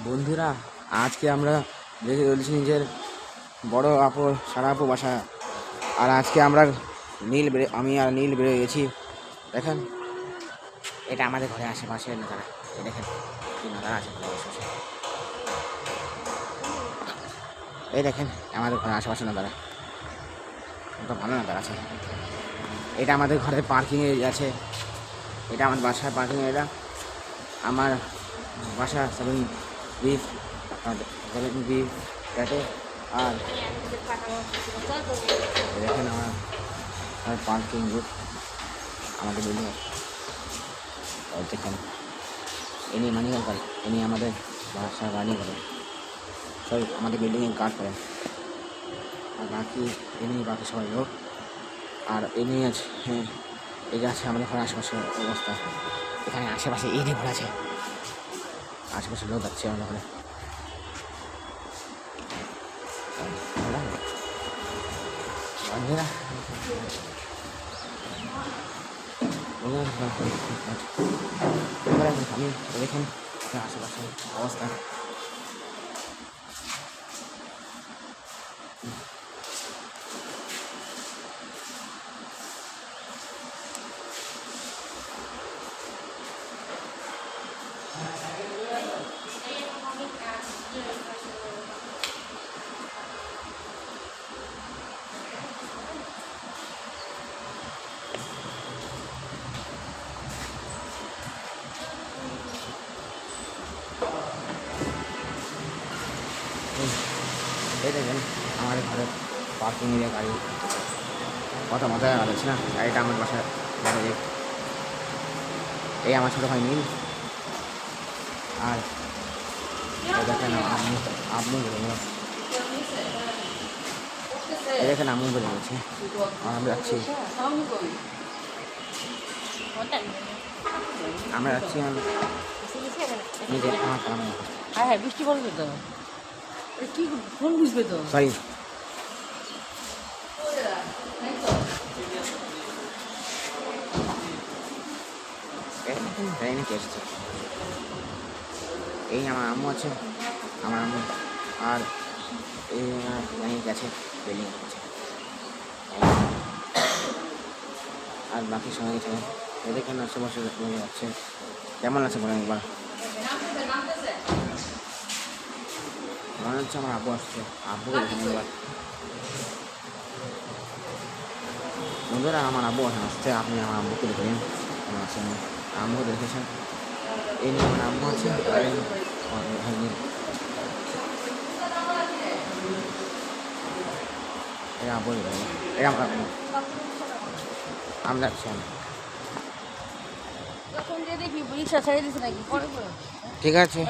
বন্ধুরা, আজকে আমরা দেখে চলেছি নিজের বড় আপু সারা আপু বাসা। আর আজকে আমরা আমি আর নীল বেরোয় গেছি। দেখেন, এটা আমাদের ঘরে আশেপাশে নাজারা। এই দেখেন কি নাজারা আছে ঘরে আশেপাশে। এই দেখেন আমাদের ঘরে আশেপাশে নাজারা, তো ভালো নাজারা আছে। এটা আমাদের ঘরের পার্কিং এরিয়া আছে। এটা আমার বাসার পার্কিং এরিয়া। আমার বাসা 7B ফ্ল্যাটে। আর দেখেন আমার পার্কিং রুট আমাদের বিল্ডিং। দেখেন ইনি মানিকাল করেন, ইনি আমাদের বাসা রানি করেন, সরি আমাদের বিল্ডিংয়ে কাজ করেন। আর বাকি সবাই লোক। আর ইনি আছে, হ্যাঁ এই যে আছে আমাদের ঘরের আশেপাশের অবস্থা। এখানে আশেপাশে এই যে ঘর আছে, আশেপাশে লোক যাচ্ছে আমাদের ঘরে। আমি দেখেন আশেপাশে অবস্থা। এই দেখেন আমাদের ঘরের পার্কিং এরিয়া গাড়ি, কত মজা আছে না। গাড়িটা আমার বাসায় গাড়ি। এই আমার ছোটো ভাই নীল। আর দেখেন আম্মু এই দেখেন আম্মু বেড়ে গেছে। আর আমরা যাচ্ছি নিজের হ্যাঁ বৃষ্টি পড়বে তো, কি ফোন বুঝবে তো। সরি ট্রেনে এসছে। এই আমার আম্মু আছে, আমার আম্মু। আর এই গেছে বিল্ডিং আছে। আর বাকি সবাই গেছে। এদিকে আশেপাশে যাচ্ছে। কেমন আছে বলেন একবার? মনে হচ্ছে আমার আব্বু আসছে। আব্বুকে দেখেন একবার। বন্ধুরা, আমার আব্বু আসছে। আপনি আমার আব্বুকে দেখেন কেমন আছেন। আম্মুকে দেখেছেন। এই নিয়ে আমার আম্মু আছে। এটা আব্বু, এটা আমার আব্বু। আমরা যাচ্ছি। ঠিক আছে।